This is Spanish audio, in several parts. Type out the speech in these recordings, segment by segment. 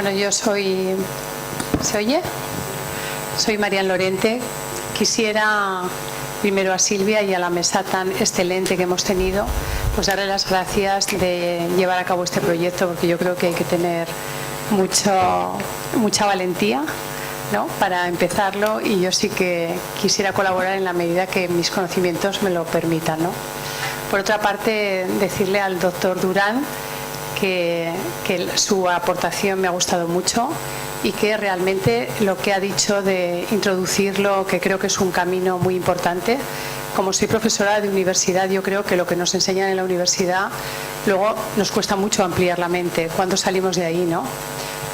Bueno, yo soy... ¿Se oye? Soy Marian Lorente. Quisiera primero a Silvia y a la mesa tan excelente que hemos tenido, pues darle las gracias de llevar a cabo este proyecto, porque yo creo que hay que tener mucha valentía, ¿no?, para empezarlo, y yo sí que quisiera colaborar en la medida que mis conocimientos me lo permitan, ¿no? Por otra parte, decirle al doctor Durán que su aportación me ha gustado mucho y que realmente lo que ha dicho de introducirlo, que creo que es un camino muy importante. Como soy profesora de universidad, yo creo que lo que nos enseñan en la universidad luego nos cuesta mucho ampliar la mente cuando salimos de ahí, ¿no?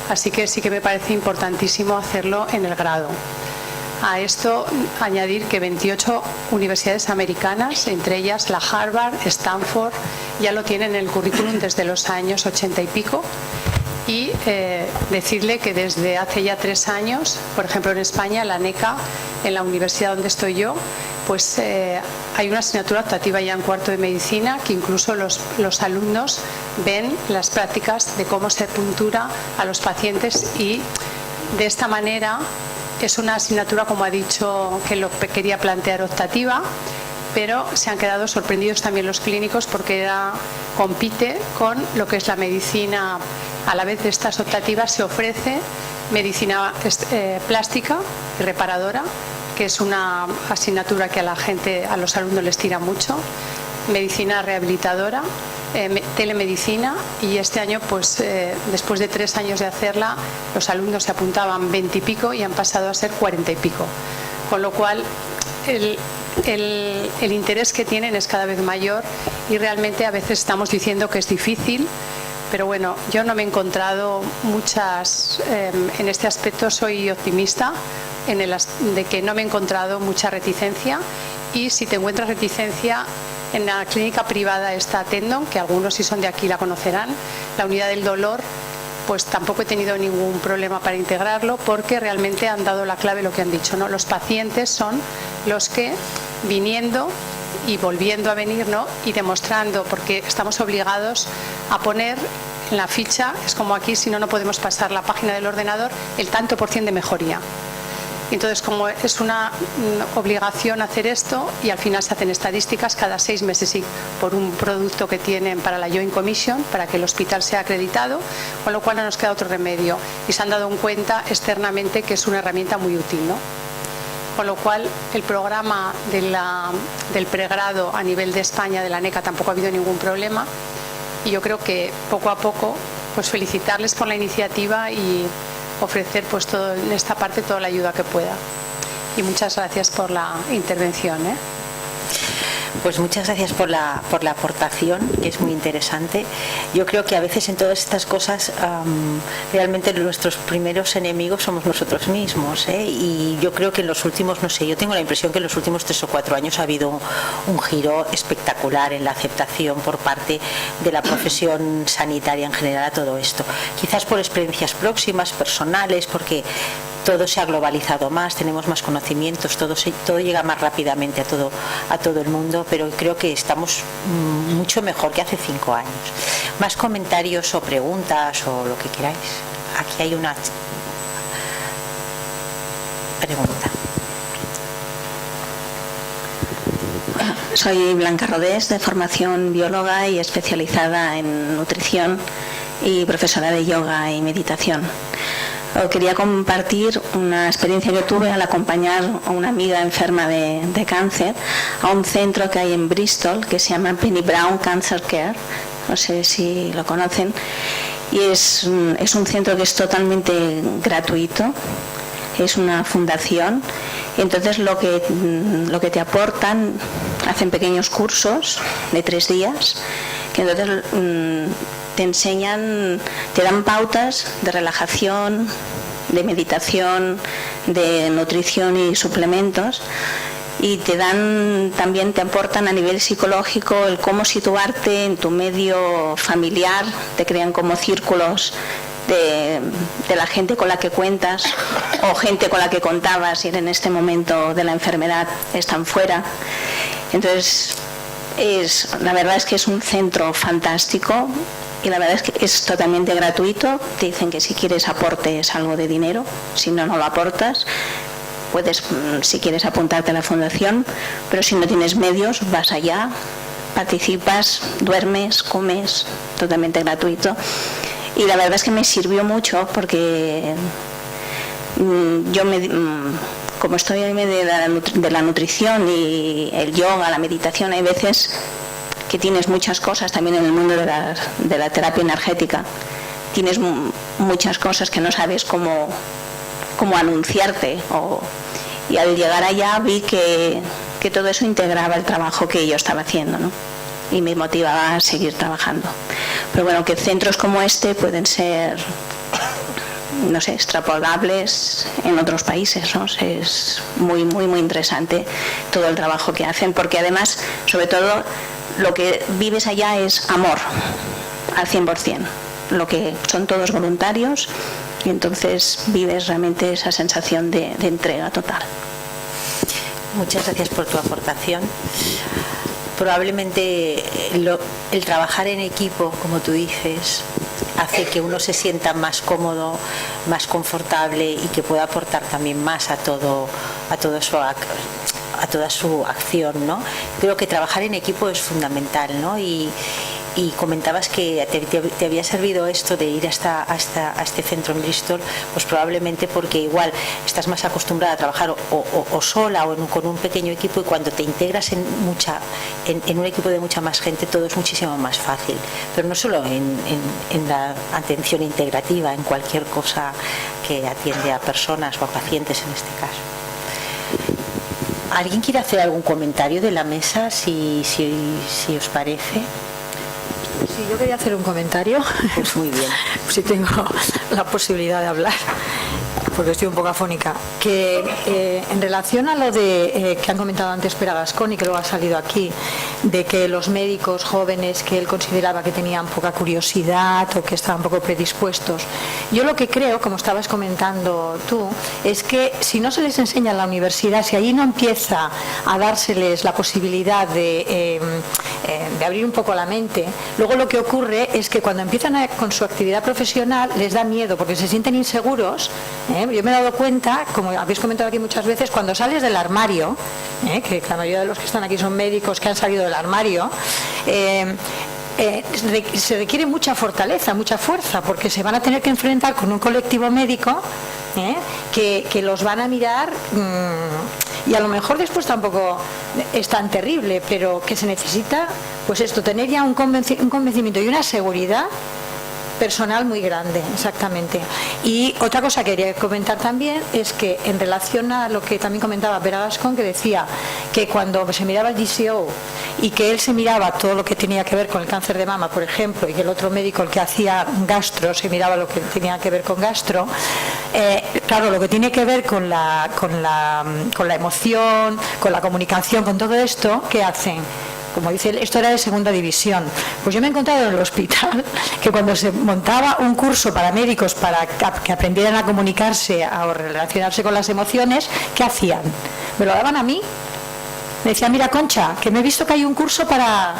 Así que sí que me parece importantísimo hacerlo en el grado. A esto añadir que 28 universidades americanas, entre ellas la Harvard, Stanford, ya lo tienen en el currículum desde los años 80 y pico. Y decirle que desde hace ya 3 años, por ejemplo en España, la NECA, en la universidad donde estoy yo, pues hay una asignatura optativa ya en cuarto de medicina, que incluso los alumnos ven las prácticas de cómo se puntura a los pacientes, y de esta manera es una asignatura, como ha dicho, que lo quería plantear optativa, pero se han quedado sorprendidos también los clínicos, porque compite con lo que es la medicina. A la vez de estas optativas se ofrece medicina plástica y reparadora, que es una asignatura que a los alumnos les tira mucho, medicina rehabilitadora, telemedicina, y este año, pues después de 3 años de hacerla, los alumnos se apuntaban 20 y pico y han pasado a ser 40 y pico, con lo cual el interés que tienen es cada vez mayor, y realmente a veces estamos diciendo que es difícil, pero bueno, yo no me he encontrado en este aspecto soy optimista, de que no me he encontrado mucha reticencia, y si te encuentras reticencia, en la clínica privada está Tendon, que algunos si son de aquí la conocerán, la unidad del dolor, pues tampoco he tenido ningún problema para integrarlo, porque realmente han dado la clave, lo que han dicho, ¿no? Los pacientes son los que, viniendo y volviendo a venir, ¿no?, y demostrando, porque estamos obligados a poner en la ficha, es como aquí, si no, no podemos pasar la página del ordenador, el tanto % de mejoría. Entonces, como es una obligación hacer esto, y al final se hacen estadísticas cada 6 meses y por un producto que tienen para la Joint Commission, para que el hospital sea acreditado, con lo cual no nos queda otro remedio, y se han dado cuenta externamente que es una herramienta muy útil, ¿no? Con lo cual, el programa del pregrado a nivel de España, de la NECA, tampoco ha habido ningún problema, y yo creo que poco a poco, pues felicitarles por la iniciativa y ofrecer, pues en esta parte, toda la ayuda que pueda. Y muchas gracias por la intervención, ¿eh? Pues muchas gracias por la aportación, que es muy interesante. Yo creo que a veces en todas estas cosas realmente nuestros primeros enemigos somos nosotros mismos, ¿eh? Y yo creo que en los últimos, no sé, yo tengo la impresión que en los últimos 3 o 4 años ha habido un giro espectacular en la aceptación por parte de la profesión sanitaria en general a todo esto. Quizás por experiencias próximas, personales, porque todo se ha globalizado más, tenemos más conocimientos, todo llega más rápidamente a todo el mundo, pero creo que estamos mucho mejor que hace 5 años. Más comentarios o preguntas o lo que queráis. Aquí hay una pregunta. Soy Blanca Rodés, de formación bióloga y especializada en nutrición, y profesora de yoga y meditación. Quería compartir una experiencia que tuve al acompañar a una amiga enferma de cáncer a un centro que hay en Bristol que se llama Penny Brown Cancer Care, no sé si lo conocen, y es un centro que es totalmente gratuito, es una fundación, y entonces lo que te aportan, hacen pequeños cursos de 3 días, que entonces te enseñan, te dan pautas de relajación, de meditación, de nutrición y suplementos, y también te aportan a nivel psicológico el cómo situarte en tu medio familiar, te crean como círculos de la gente con la que cuentas o gente con la que contabas y en este momento de la enfermedad están fuera. Entonces, la verdad es que es un centro fantástico. y la verdad es que es totalmente gratuito. Te dicen que si quieres aportes algo de dinero, si no, no lo aportas. Puedes, si quieres, apuntarte a la fundación, pero si no tienes medios, vas allá, participas, duermes, comes, totalmente gratuito. Y la verdad es que me sirvió mucho porque yo como estoy en medio de la nutrición y el yoga, la meditación, hay veces que tienes muchas cosas también en el mundo de la terapia energética. Tienes muchas cosas que no sabes cómo anunciarte. Y al llegar allá vi que todo eso integraba el trabajo que yo estaba haciendo, ¿no? Y me motivaba a seguir trabajando. Pero bueno, que centros como este pueden ser, no sé, extrapolables en otros países, ¿no? Es muy, muy, muy interesante todo el trabajo que hacen, porque además, sobre todo, lo que vives allá es amor, al 100%. Lo que son todos voluntarios y entonces vives realmente esa sensación de entrega total. Muchas gracias por tu aportación. Probablemente el trabajar en equipo, como tú dices, hace que uno se sienta más cómodo, más confortable y que pueda aportar también más a toda su acción, ¿no? Creo que trabajar en equipo es fundamental, ¿no? Y comentabas que te había servido esto de ir a este centro en Bristol, pues probablemente porque igual estás más acostumbrada a trabajar o sola o con un pequeño equipo, y cuando te integras en un equipo de mucha más gente, todo es muchísimo más fácil. Pero no solo en la atención integrativa, en cualquier cosa que atiende a personas o a pacientes en este caso. ¿Alguien quiere hacer algún comentario de la mesa, si os parece? Sí, yo quería hacer un comentario. Pues muy bien. Si tengo la posibilidad de hablar, porque estoy un poco afónica. Que en relación a lo de que han comentado antes Pere Gascón y que luego ha salido aquí, de que los médicos jóvenes que él consideraba que tenían poca curiosidad o que estaban poco predispuestos, yo lo que creo, como estabas comentando tú, es que si no se les enseña en la universidad, si allí no empieza a dárseles la posibilidad de abrir un poco la mente, luego lo que ocurre es que cuando empiezan con su actividad profesional les da miedo porque se sienten inseguros. Yo me he dado cuenta, como habéis comentado aquí muchas veces, cuando sales del armario, que la mayoría de los que están aquí son médicos que han salido del armario, se requiere mucha fortaleza, mucha fuerza, porque se van a tener que enfrentar con un colectivo médico que los van a mirar, y a lo mejor después tampoco es tan terrible, pero que se necesita, pues esto, tener ya un convencimiento y una seguridad personal muy grande, exactamente. Y otra cosa que quería comentar también es que en relación a lo que también comentaba Pere Gascón, que decía que cuando se miraba el DCO y que él se miraba todo lo que tenía que ver con el cáncer de mama, por ejemplo, y que el otro médico, el que hacía gastro, se miraba lo que tenía que ver con gastro, claro, lo que tiene que ver con la emoción, con la comunicación, con todo esto, ¿qué hacen? Como dice él, esto era de segunda división. Pues yo me he encontrado en el hospital que cuando se montaba un curso para médicos para que aprendieran a comunicarse o relacionarse con las emociones, ¿qué hacían? Me lo daban a mí. Me decían, mira, Concha, que me he visto que hay un curso para...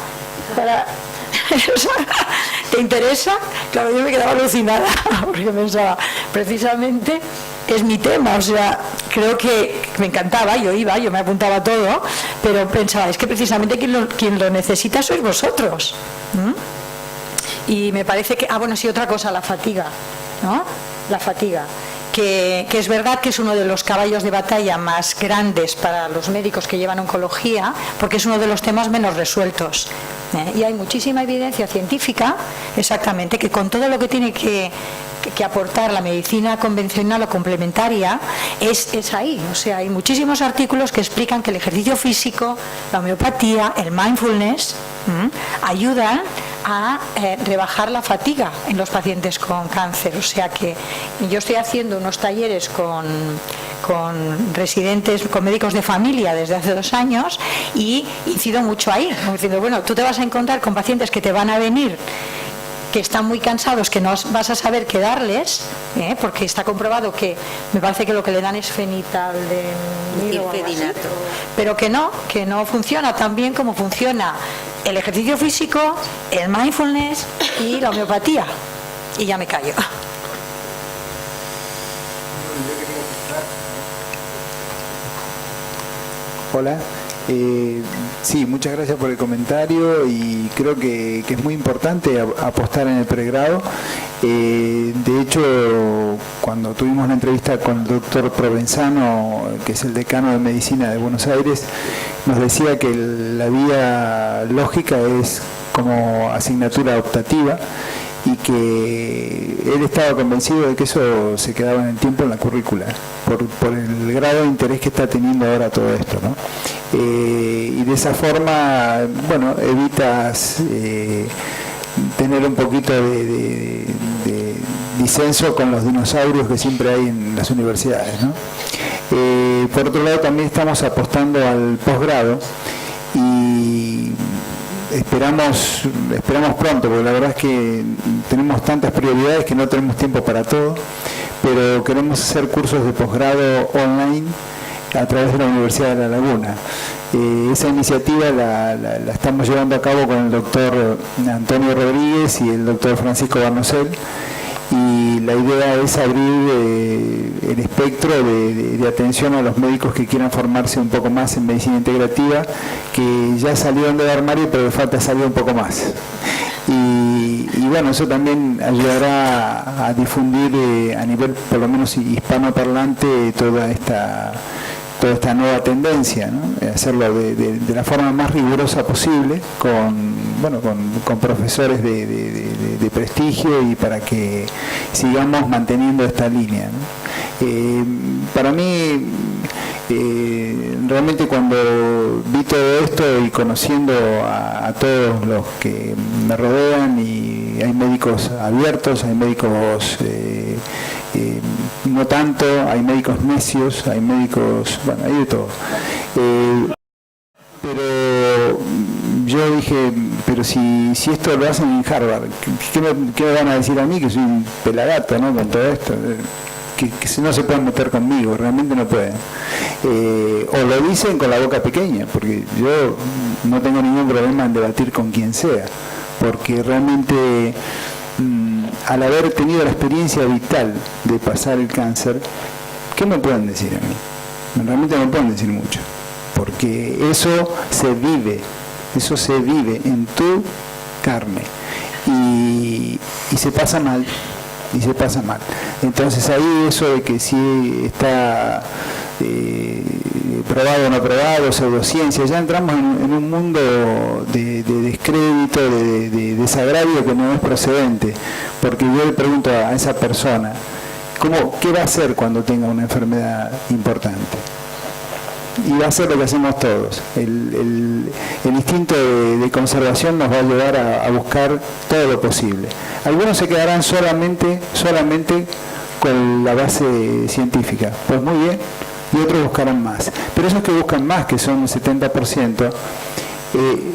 ¿Te interesa? Claro, yo me quedaba alucinada porque pensaba, precisamente es mi tema, o sea, creo que me encantaba, yo me apuntaba a todo, pero pensaba, es que precisamente quien lo necesita sois vosotros. Y me parece que, bueno, sí, otra cosa, la fatiga, ¿no? La fatiga. Que es verdad que es uno de los caballos de batalla más grandes para los médicos que llevan oncología, porque es uno de los temas menos resueltos. Y hay muchísima evidencia científica, exactamente, que con todo lo que tiene que aportar la medicina convencional o complementaria es ahí. O sea, hay muchísimos artículos que explican que el ejercicio físico, la homeopatía, el mindfulness ayudan a rebajar la fatiga en los pacientes con cáncer. O sea que yo estoy haciendo unos talleres con residentes, con médicos de familia desde hace 2 años y incido mucho ahí, como diciendo, bueno, tú te vas a encontrar con pacientes que te van a venir que están muy cansados, que no vas a saber qué darles, porque está comprobado que me parece que lo que le dan es fenitaldenido, Feninato, pero que no funciona tan bien como funciona el ejercicio físico, el mindfulness y la homeopatía. Y ya me callo. Hola. Sí, muchas gracias por el comentario y creo que es muy importante apostar en el pregrado. De hecho, cuando tuvimos la entrevista con el doctor Provenzano, que es el decano de Medicina de Buenos Aires, nos decía que la vía lógica es como asignatura optativa y que él estaba convencido de que eso se quedaba en el tiempo en la currícula, por el grado de interés que está teniendo ahora todo esto, ¿no? Y de esa forma, bueno, evitas tener un poquito de disenso con los dinosaurios que siempre hay en las universidades, ¿no? Por otro lado, también estamos apostando al posgrado y esperamos pronto, porque la verdad es que tenemos tantas prioridades que no tenemos tiempo para todo, pero queremos hacer cursos de posgrado online a través de la Universidad de La Laguna. Esa iniciativa la estamos llevando a cabo con el doctor Antonio Rodríguez y el doctor Francisco Barnosel, y la idea es abrir el espectro de atención a los médicos que quieran formarse un poco más en medicina integrativa, que ya salieron del armario pero le falta salir un poco más. Y bueno, eso también ayudará a difundir a nivel por lo menos hispanoparlante toda esta nueva tendencia, ¿no? Hacerlo de la forma más rigurosa posible, con profesores de prestigio, y para que sigamos manteniendo esta línea, ¿no? Para mí, realmente cuando vi todo esto y conociendo a todos los que me rodean, y hay médicos abiertos, hay médicos no tanto, hay médicos necios, hay médicos, bueno, hay de todo. Pero yo dije, pero si esto lo hacen en Harvard, ¿qué me van a decir a mí, que soy un pelagato, ¿no?, con todo esto? Que no se pueden meter conmigo, realmente no pueden. O lo dicen con la boca pequeña, porque yo no tengo ningún problema en debatir con quien sea, porque realmente al haber tenido la experiencia vital de pasar el cáncer, ¿qué me pueden decir a mí? Realmente no me pueden decir mucho, porque eso se vive en tu carne, y se pasa mal, Entonces ahí eso de que si está probado o no probado, pseudociencia, ya entramos en un mundo de descrédito, de desagravio que no es procedente, porque yo le pregunto a esa persona, ¿qué va a hacer cuando tenga una enfermedad importante? Y va a ser lo que hacemos todos. El instinto de conservación nos va a llevar a buscar todo lo posible. Algunos se quedarán solamente con la base científica, pues muy bien, y otros buscarán más. Pero esos que buscan más, que son el 70%,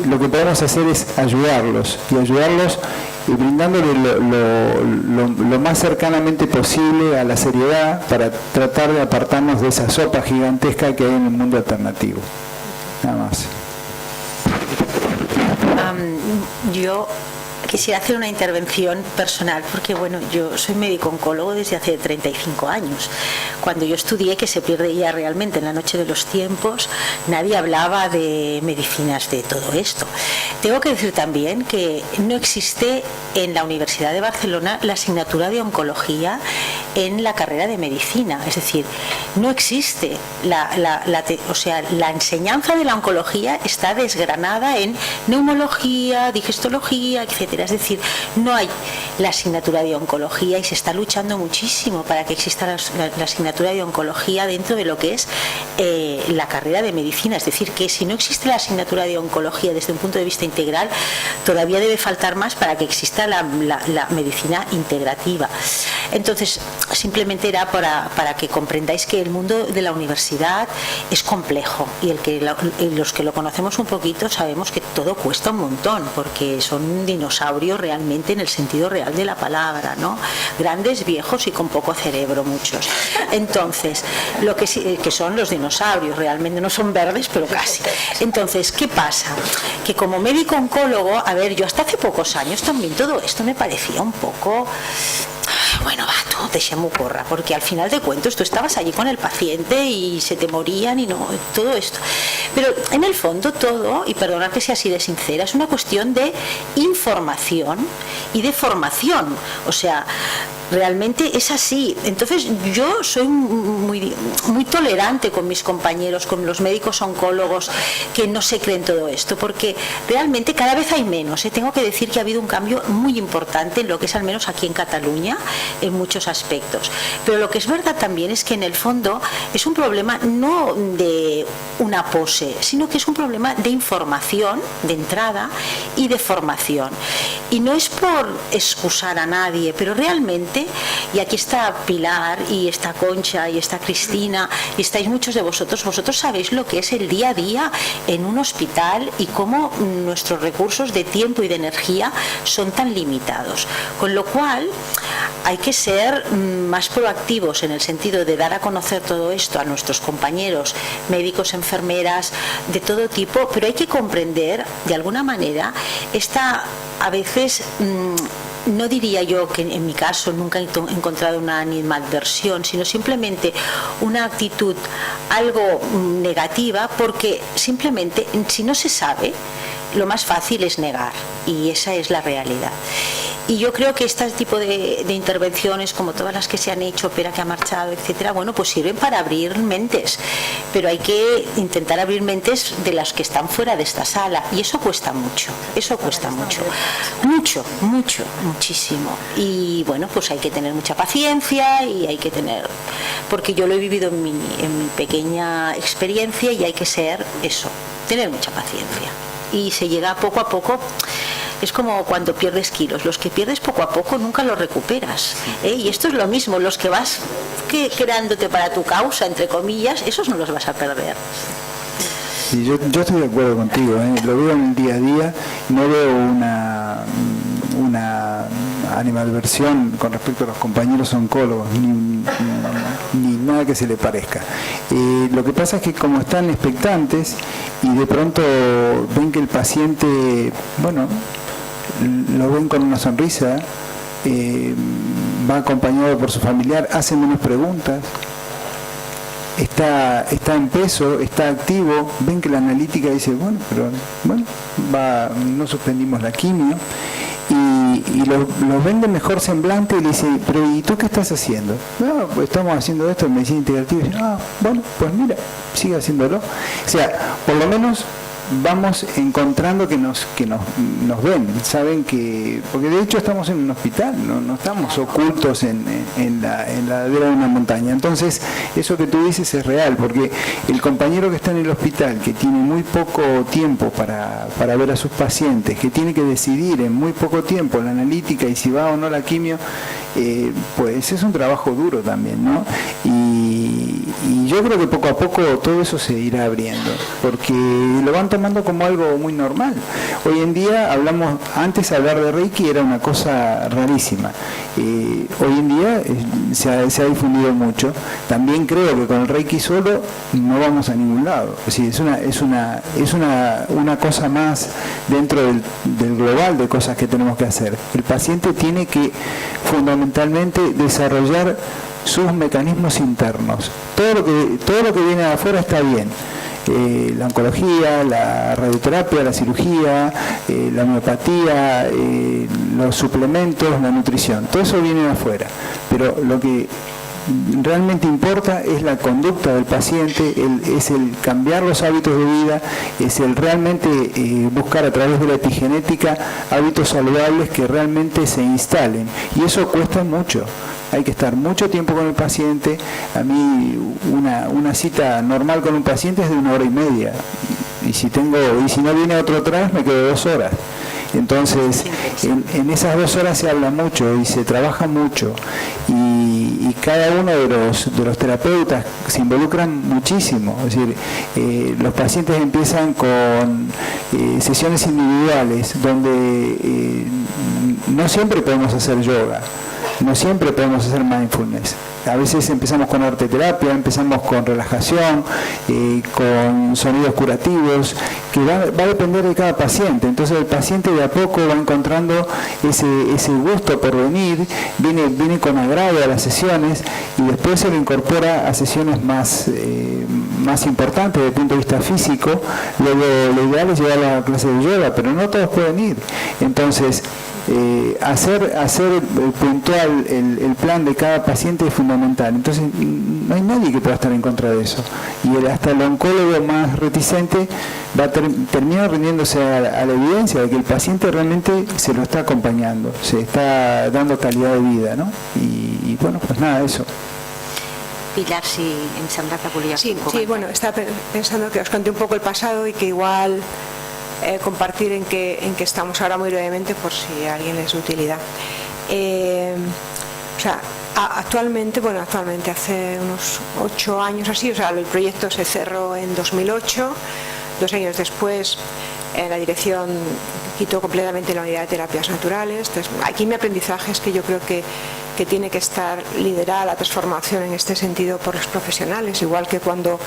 lo que podemos hacer es ayudarlos y brindándoles lo más cercanamente posible a la seriedad, para tratar de apartarnos de esa sopa gigantesca que hay en el mundo alternativo. Nada más. Yo quisiera hacer una intervención personal, porque bueno, yo soy médico oncólogo desde hace 35 años. Cuando yo estudié, que se pierde ya realmente en la noche de los tiempos, nadie hablaba de medicinas de todo esto. Tengo que decir también que no existe en la Universidad de Barcelona la asignatura de oncología en la carrera de medicina, es decir, no existe la enseñanza de la oncología está desgranada en neumología, digestología, etcétera. Es decir, no hay la asignatura de oncología, y se está luchando muchísimo para que exista la asignatura de oncología dentro de lo que es la carrera de medicina. Es decir, que si no existe la asignatura de oncología desde un punto de vista integral, todavía debe faltar más para que exista la medicina integrativa. Entonces, simplemente era para que comprendáis que el mundo de la universidad es complejo, y los que lo conocemos un poquito sabemos que todo cuesta un montón, porque son dinosaurios realmente en el sentido real de la palabra, ¿no? Grandes, viejos y con poco cerebro, muchos. Entonces, que son los dinosaurios dinosaurios, realmente no son verdes, pero casi. Entonces, ¿qué pasa? Que como médico oncólogo, a ver, yo hasta hace pocos años también todo esto me parecía un poco... Bueno, va, tú, deixem-ho córrer, porque al final de cuentos tú estabas allí con el paciente y se te morían y no, todo esto. Pero en el fondo todo, y perdonad que sea así de sincera, es una cuestión de información y de formación. O sea, realmente es así. Entonces yo soy muy tolerante con mis compañeros, con los médicos oncólogos que no se creen todo esto, porque realmente cada vez hay menos. Tengo que decir que ha habido un cambio muy importante en lo que es, al menos aquí en Cataluña, en muchos aspectos. Pero lo que es verdad también es que en el fondo es un problema no de una pose, sino que es un problema de información de entrada y de formación. Y no es por excusar a nadie, pero realmente, y aquí está Pilar y está Concha y está Cristina y estáis muchos de vosotros sabéis lo que es el día a día en un hospital y cómo nuestros recursos de tiempo y de energía son tan limitados, con lo cual hay que ser más proactivos en el sentido de dar a conocer todo esto a nuestros compañeros médicos, enfermeras de todo tipo, pero hay que comprender de alguna manera esta, a veces no diría yo que en mi caso nunca he encontrado una animadversión, sino simplemente una actitud algo negativa, porque simplemente si no se sabe, lo más fácil es negar, y esa es la realidad. Y yo creo que este tipo de intervenciones, como todas las que se han hecho, Pera que ha marchado, etcétera, bueno, pues sirven para abrir mentes, pero hay que intentar abrir mentes de las que están fuera de esta sala, y eso cuesta mucho, muchísimo. Y bueno, pues hay que tener mucha paciencia y hay que tener, porque yo lo he vivido en mi pequeña experiencia, y hay que ser eso, tener mucha paciencia. Y se llega poco a poco. Es como cuando pierdes kilos, los que pierdes poco a poco nunca los recuperas, y esto es lo mismo, los que vas creándote para tu causa, entre comillas, esos no los vas a perder. Sí, yo estoy de acuerdo contigo, lo veo en el día a día, no veo una animadversión con respecto a los compañeros oncólogos, ni nada que se le parezca. Lo que pasa es que como están expectantes y de pronto ven que el paciente, bueno, lo ven con una sonrisa, va acompañado por su familiar, hacen menos preguntas, está en peso, está activo, ven que la analítica dice, bueno, no suspendimos la quimio, y lo ven de mejor semblante y le dice, pero ¿y tú qué estás haciendo? No, pues estamos haciendo esto en medicina integrativa. Y dice, bueno, pues mira, sigue haciéndolo. O sea, por lo menos vamos encontrando que nos ven, saben que, porque de hecho estamos en un hospital, no estamos ocultos en la ladera de una montaña. Entonces eso que tú dices es real, porque el compañero que está en el hospital, que tiene muy poco tiempo para ver a sus pacientes, que tiene que decidir en muy poco tiempo la analítica y si va o no la quimio, pues es un trabajo duro también, ¿no? Y yo creo que poco a poco todo eso se irá abriendo, porque lo van tomando como algo muy normal. Hoy en día antes hablar de Reiki era una cosa rarísima. Hoy en día se ha difundido mucho. También creo que con el Reiki solo no vamos a ningún lado. Es decir, es una cosa más dentro del global de cosas que tenemos que hacer. El paciente tiene que fundamentalmente desarrollar sus mecanismos internos. Todo lo que viene de afuera está bien. La oncología, la radioterapia, la cirugía, la homeopatía, los suplementos, la nutrición, todo eso viene de afuera, pero lo que realmente importa es la conducta del paciente, es el cambiar los hábitos de vida, es el realmente buscar a través de la epigenética hábitos saludables que realmente se instalen, y eso cuesta mucho. Hay que estar mucho tiempo con el paciente. A mí una cita normal con un paciente es de 1 hora y media, y si no viene otro atrás me quedo 2 horas. Entonces en esas 2 horas se habla mucho y se trabaja mucho, y cada uno de los terapeutas se involucran muchísimo. Es decir, los pacientes empiezan con sesiones individuales donde no siempre podemos hacer yoga. no siempre podemos hacer mindfulness. A veces empezamos con arteterapia, empezamos con relajación, con sonidos curativos, que va a depender de cada paciente. Entonces el paciente de a poco va encontrando ese gusto por venir, viene con agrado a las sesiones y después se lo incorpora a sesiones más importantes desde el punto de vista físico. Luego lo ideal es llevar a la clase de yoga, pero no todos pueden ir. Entonces hacer puntual el plan de cada paciente es fundamental. Entonces no hay nadie que pueda estar en contra de eso, y hasta el oncólogo más reticente va a terminar rindiéndose a la evidencia de que el paciente realmente se lo está acompañando, se está dando calidad de vida, ¿no? Y bueno, pues nada, eso. Pilar, si em sembla que volia sí, bueno, estaba pensando que os conté un poco el pasado y que igual compartir en qué estamos ahora muy brevemente por si a alguien le es de utilidad. O sea, actualmente hace unos 8 años así, o sea, el proyecto se cerró en 2008, 2 años después la dirección quitó completamente la unidad de terapias naturales. Entonces, aquí mi aprendizaje es que yo creo que tiene que estar liderada la transformación en este sentido por los profesionales, igual que cuando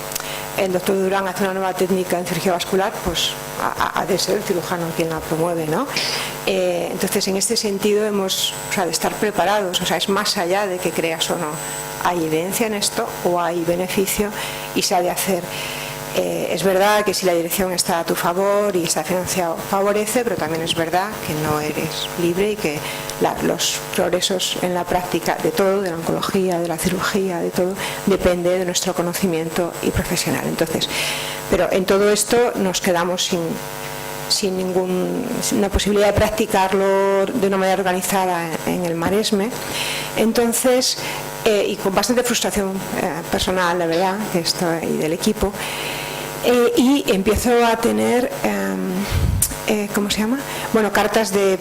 el doctor Durán hace una nueva técnica en cirugía vascular, pues ha de ser el cirujano quien la promueve, ¿no? Entonces, en este sentido hemos, de estar preparados, es más allá de que creas o no, hay evidencia en esto o hay beneficio y se ha de hacer. Es verdad que si la dirección está a tu favor y está financiado, favorece, pero también es verdad que no eres libre y que los progresos en la práctica de todo, de la oncología, de la cirugía, de todo, depende de nuestro conocimiento y profesional. Entonces, pero en todo esto nos quedamos sin ninguna posibilidad de practicarlo de una manera organizada en el Maresme. Entonces, y con bastante frustración personal, la verdad, y del equipo, y empiezo a tener ¿cómo se llama? Bueno, cartas de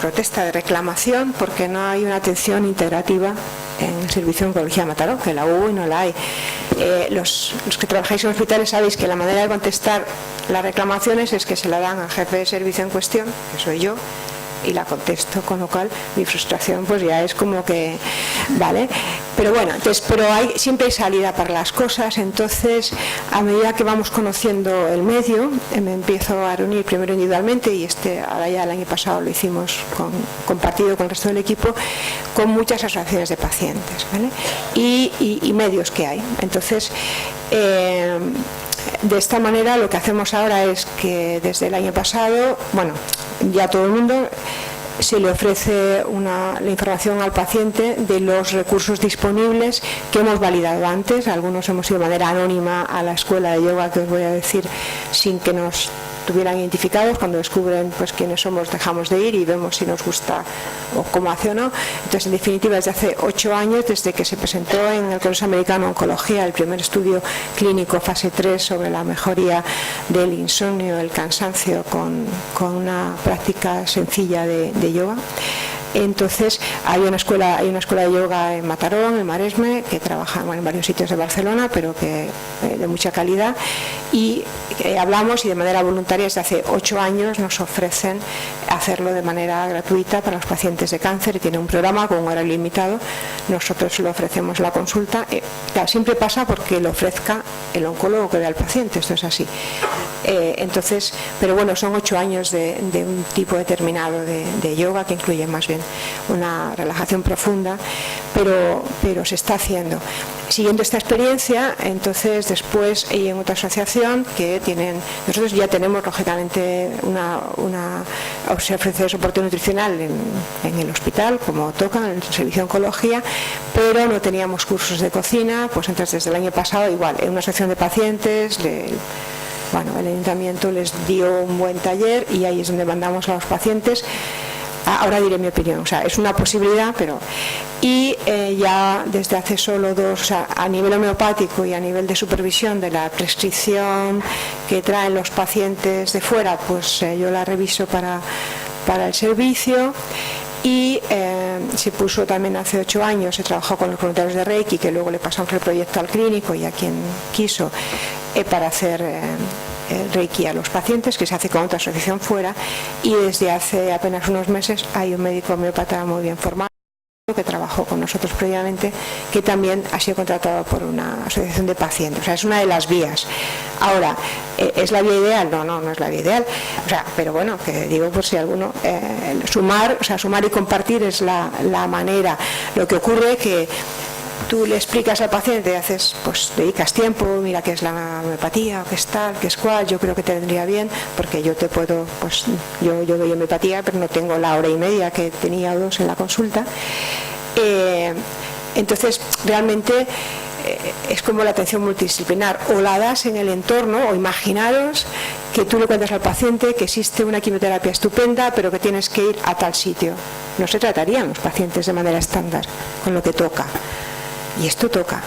protesta, de reclamación, porque no hay una atención integrativa en el servicio de oncología de Mataró, que la hubo y no la hay. Los que trabajáis en hospitales sabéis que la manera de contestar las reclamaciones es que se la dan al jefe de servicio en cuestión, que soy yo, y la contesto, con lo cual mi frustración pues ya es como que, ¿vale? Pero bueno, entonces, siempre hay salida para las cosas. Entonces, a medida que vamos conociendo el medio, me empiezo a reunir primero individualmente, y ahora ya el año pasado lo hicimos compartido con el resto del equipo, con muchas asociaciones de pacientes, ¿vale? Y medios que hay. Entonces, de esta manera lo que hacemos ahora es que desde el año pasado, bueno, ya todo el mundo se le ofrece la información al paciente de los recursos disponibles que hemos validado antes. Algunos hemos ido de manera anónima a la escuela de yoga, que os voy a decir, sin que nos tuvieran identificados. Cuando descubren pues quiénes somos, dejamos de ir y vemos si nos gusta o cómo hace o no. Entonces, en definitiva, desde hace 8 años, desde que se presentó en el Congreso Americano de Oncología el primer estudio clínico fase 3 sobre la mejoría del insomnio, el cansancio, con una práctica sencilla de yoga. Entonces hay una escuela de yoga en Mataró, en Maresme, que trabaja en varios sitios de Barcelona, pero que de mucha calidad, y hablamos, y de manera voluntaria desde hace 8 años nos ofrecen hacerlo de manera gratuita para los pacientes de cáncer, y tiene un programa con un horario limitado. Nosotros le ofrecemos la consulta, claro, siempre pasa porque lo ofrezca el oncólogo que ve al paciente, esto es así. Entonces, pero bueno, son 8 años de un tipo determinado de yoga, que incluye más bien una relajación profunda, pero se está haciendo. Siguiendo esta experiencia, entonces después, y en otra asociación que nosotros ya tenemos lógicamente se ofrece soporte nutricional en el hospital, como toca, en el servicio de oncología, pero no teníamos cursos de cocina. Pues entonces desde el año pasado, igual, en una asociación de pacientes, el ayuntamiento les dio un buen taller, y ahí es donde mandamos a los pacientes. Ahora diré mi opinión, es una posibilidad, pero... Y ya desde hace solo 2, a nivel homeopático y a nivel de supervisión de la prescripción que traen los pacientes de fuera, pues yo la reviso para el servicio. Y se puso también hace 8 años, se trabajó con los voluntarios de Reiki, que luego le pasamos el proyecto al clínico y a quien quiso, para hacer Reiki a los pacientes, que se hace con otra asociación fuera. Y desde hace apenas unos meses hay un médico homeópata muy bien formado que trabajó con nosotros previamente, que también ha sido contratado por una asociación de pacientes. O sea, es una de las vías. Ahora, ¿es la vía ideal? No es la vía ideal. O sea, pero bueno, que digo por si alguno, sumar y compartir es la manera. Lo que ocurre es que tú le explicas al paciente, dedicas tiempo, mira qué es la homeopatía, qué es tal, qué es cual, yo creo que te vendría bien, porque yo te puedo, yo doy homeopatía, pero no tengo la hora y media que tenía o 2 en la consulta. Entonces, realmente es como la atención multidisciplinar, o la das en el entorno, o imaginaros que tú le cuentas al paciente que existe una quimioterapia estupenda, pero que tienes que ir a tal sitio. No se tratarían los pacientes de manera estándar, con lo que toca. Y esto toca.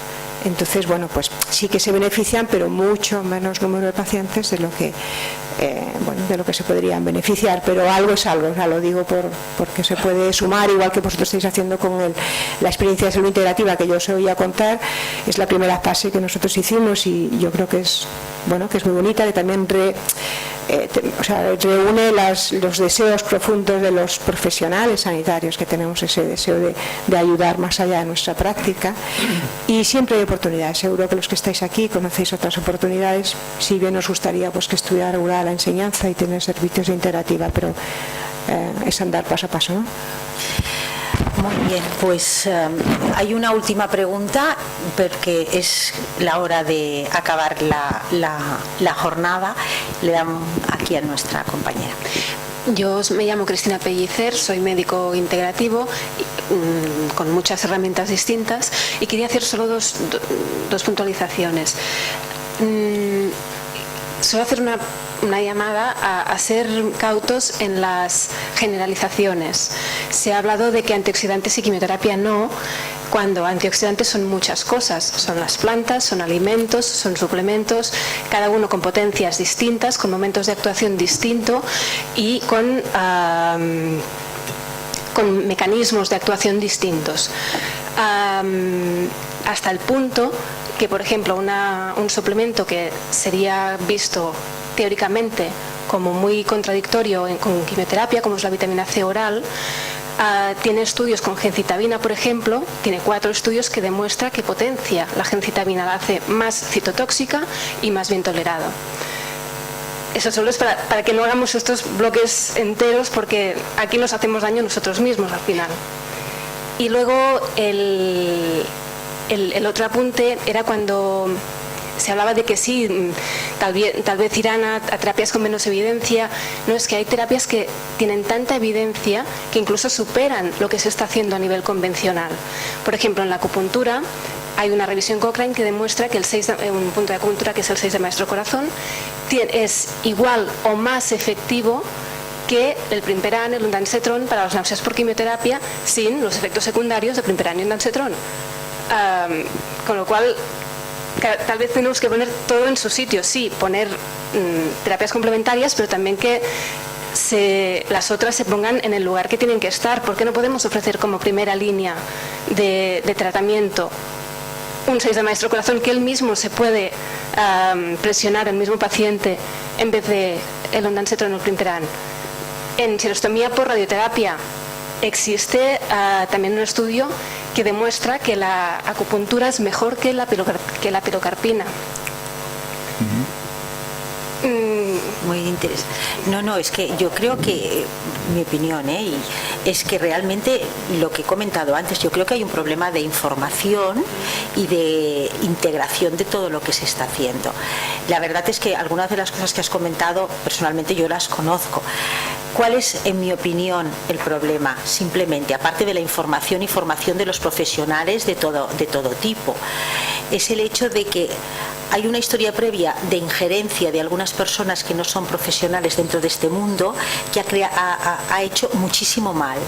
Entonces, bueno, pues sí que se benefician, pero mucho menos número de pacientes de lo que se podrían beneficiar, pero algo es algo. O sea, lo digo porque se puede sumar, igual que vosotros estáis haciendo con la experiencia de salud integrativa que yo os oía contar. Es la primera fase que nosotros hicimos y yo creo que es muy bonita, que también reúne los deseos profundos de los profesionales sanitarios, que tenemos ese deseo de ayudar más allá de nuestra práctica, y siempre hay oportunidades. Seguro que los que estáis aquí conocéis otras oportunidades. Si bien os gustaría que estuviera regulada la enseñanza y tener servicios de integrativa, pero es andar paso a paso, ¿no? Muy bien, pues hay una última pregunta, porque es la hora de acabar la jornada. Le damos aquí a nuestra compañera. Yo me llamo Cristina Pellicer, soy médico integrativo con muchas herramientas distintas, y quería hacer solo dos puntualizaciones. Suelo hacer una llamada a ser cautos en las generalizaciones. Se ha hablado de que antioxidantes y quimioterapia no, cuando antioxidantes son muchas cosas. Son las plantas, son alimentos, son suplementos, cada uno con potencias distintas, con momentos de actuación distintos y con mecanismos de actuación distintos. Hasta el punto que, por ejemplo, un suplemento que sería visto teóricamente como muy contradictorio con quimioterapia, como es la vitamina C oral, tiene estudios con gencitabina, por ejemplo, tiene 4 estudios que demuestra que potencia la gencitabina, la hace más citotóxica y más bien tolerado. Eso solo es para que no hagamos estos bloques enteros, porque aquí nos hacemos daño nosotros mismos al final. Y luego el otro apunte era cuando se hablaba de que sí, tal vez irán a terapias con menos evidencia. No, es que hay terapias que tienen tanta evidencia que incluso superan lo que se está haciendo a nivel convencional. Por ejemplo, en la acupuntura hay una revisión Cochrane que demuestra que un punto de acupuntura, que es el 6 de maestro corazón, es igual o más efectivo que el Primperan, el Ondansetron para las náuseas por quimioterapia, sin los efectos secundarios de Primperan y Ondansetron. Con lo cual, tal vez tenemos que poner todo en su sitio. Sí, poner terapias complementarias, pero también que las otras se pongan en el lugar que tienen que estar. ¿Por qué no podemos ofrecer como primera línea de tratamiento un 6 de maestro corazón, que él mismo se puede presionar, el mismo paciente, en vez de el Ondansetron o el Primperan? En xerostomía por radioterapia existe también un estudio que demuestra que la acupuntura es mejor que la pilocarpina. Muy interesante. No, es que yo creo que, mi opinión, es que realmente lo que he comentado antes, yo creo que hay un problema de información y de integración de todo lo que se está haciendo. La verdad es que algunas de las cosas que has comentado, personalmente yo las conozco. ¿Cuál es, en mi opinión, el problema? Simplemente, aparte de la información y formación de los profesionales de todo tipo, es el hecho de que hay una historia previa de injerencia de algunas personas que no son profesionales dentro de este mundo, que ha hecho muchísimo mal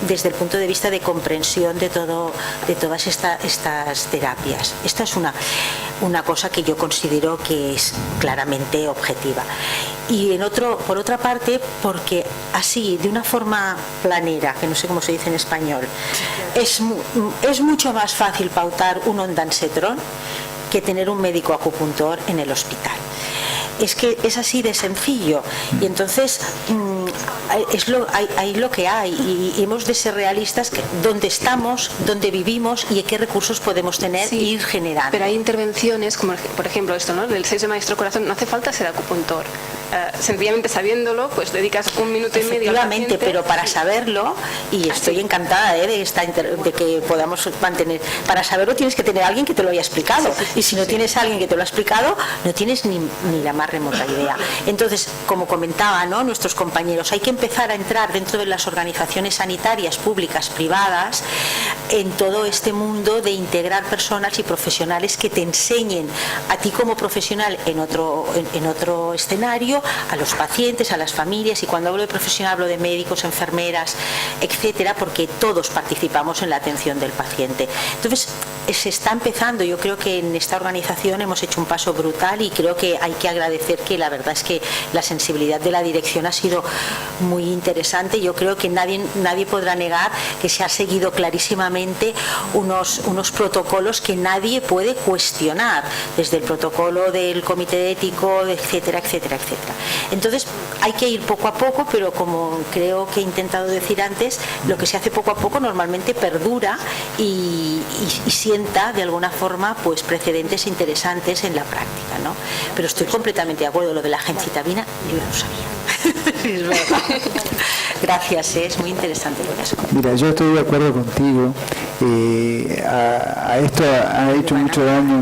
desde el punto de vista de comprensión de todas estas terapias. Esta es una cosa que yo considero que es claramente objetiva. Y por otra parte, porque así, de una forma planera, que no sé cómo se dice en español, es mucho más fácil pautar un Ondansetron que tener un médico acupuntor en el hospital. Es que es así de sencillo. Y entonces hay lo que hay y hemos de ser realistas donde estamos, donde vivimos y qué recursos podemos tener e ir generando. Pero hay intervenciones, como por ejemplo esto, ¿no? Del 6 de maestro corazón, no hace falta ser acupuntor. Sencillamente sabiéndolo, pues dedicas 1 minuto y medio al paciente. Pero para saberlo, y estoy encantada de que podamos mantener, para saberlo tienes que tener a alguien que te lo haya explicado, y si no tienes a alguien que te lo ha explicado, no tienes ni la más remota idea. Entonces, como comentaba, ¿no?, nuestros compañeros, hay que empezar a entrar dentro de las organizaciones sanitarias públicas, privadas, en todo este mundo de integrar personas y profesionales que te enseñen a ti como profesional en otro escenario, a los pacientes, a las familias, y cuando hablo de profesional hablo de médicos, enfermeras, etcétera, porque todos participamos en la atención del paciente. Entonces, se está empezando. Yo creo que en esta organización hemos hecho un paso brutal y creo que hay que agradecer que la verdad es que la sensibilidad de la dirección ha sido muy interesante. Yo creo que nadie podrá negar que se ha seguido clarísimamente unos protocolos que nadie puede cuestionar, desde el protocolo del comité ético, etcétera, etcétera, etcétera. Entonces hay que ir poco a poco, pero como creo que he intentado decir antes, lo que se hace poco a poco normalmente perdura y sienta de alguna forma pues precedentes interesantes en la práctica, ¿no? Pero estoy completamente de acuerdo. Lo de la gencitabina yo no lo sabía. Es verdad. Gracias, es muy interesante lo que has contado. Mira, yo estoy de acuerdo contigo. A esto ha hecho mucho daño,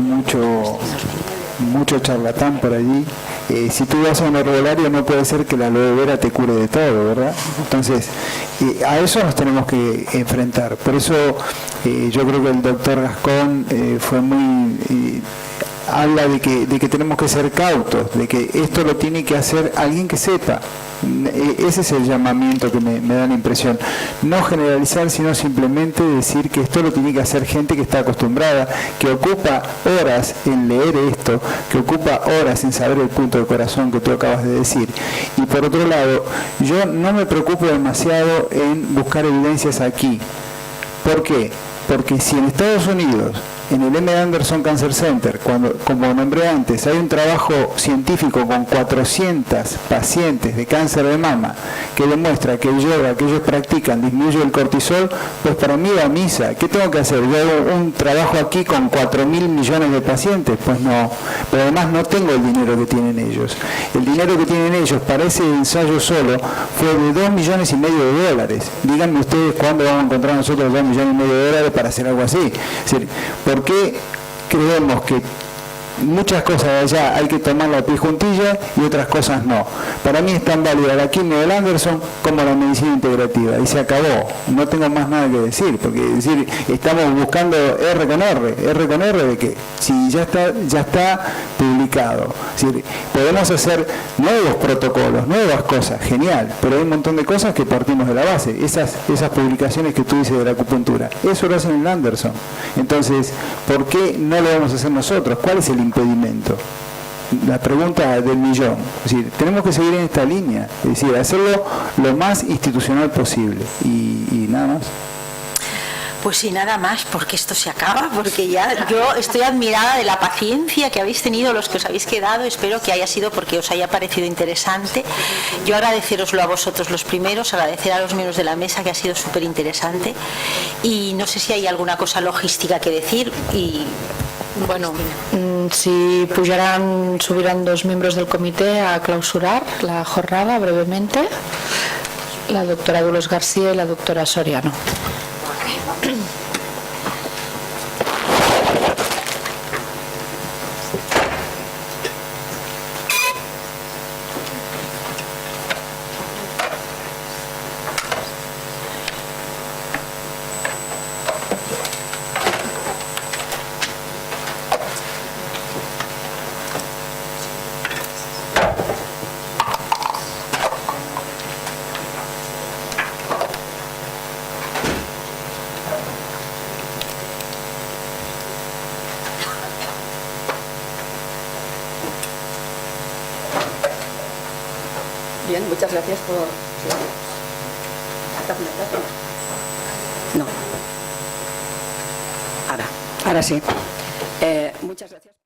mucho charlatán por allí. Si tú vas a un herbolario, no puede ser que la aloe vera te cure de todo, ¿verdad? Entonces, a eso nos tenemos que enfrentar. Por eso yo creo que el doctor Gascón fue muy... habla de que tenemos que ser cautos, de que esto lo tiene que hacer alguien que sepa. Ese es el llamamiento que me da la impresión. No generalizar, sino simplemente decir que esto lo tiene que hacer gente que está acostumbrada, que ocupa horas en leer esto, que ocupa horas en saber el punto de corazón que tú acabas de decir. Y por otro lado, yo no me preocupo demasiado en buscar evidencias aquí. ¿Por qué? Porque si en Estados Unidos, en el M. Anderson Cancer Center, como nombré antes, hay un trabajo científico con 400 pacientes de cáncer de mama que demuestra que el yoga que ellos practican disminuye el cortisol, pues para mí va a misa. ¿Qué tengo que hacer? ¿Yo hago un trabajo aquí con 4.000 millones de pacientes? Pues no. Pero además no tengo el dinero que tienen ellos. El dinero que tienen ellos para ese ensayo solo fue de $2,5 millones. Díganme ustedes cuándo vamos a encontrar nosotros $2,5 millones para hacer algo así. Es decir, ¿por qué creemos que muchas cosas de allá hay que tomarlas a pie juntilla y otras cosas no? Para mí es tan válida la quimio del Anderson como la medicina integrativa, y se acabó. No tengo más nada que decir, porque decir, estamos buscando R con R de que si ya está publicado. Es decir, podemos hacer nuevos protocolos, nuevas cosas, genial, pero hay un montón de cosas que partimos de la base. Esas publicaciones que tú dices de la acupuntura, eso lo hacen en el Anderson. Entonces, ¿por qué no lo vamos a hacer nosotros? ¿Cuál es el impedimento? La pregunta del millón. Es decir, tenemos que seguir en esta línea, es decir, hacerlo lo más institucional posible y nada más. Pues sí, nada más, porque esto se acaba, porque ya yo estoy admirada de la paciencia que habéis tenido los que os habéis quedado. Espero que haya sido porque os haya parecido interesante. Yo agradeceroslo a vosotros los primeros, agradecer a los miembros de la mesa, que ha sido súper interesante, y no sé si hay alguna cosa logística que decir. Y bueno, si subirán 2 miembros del comité a clausurar la jornada brevemente, la doctora Dolores García y la doctora Soriano. Bien, muchas gracias por... No. Ahora sí. Muchas gracias.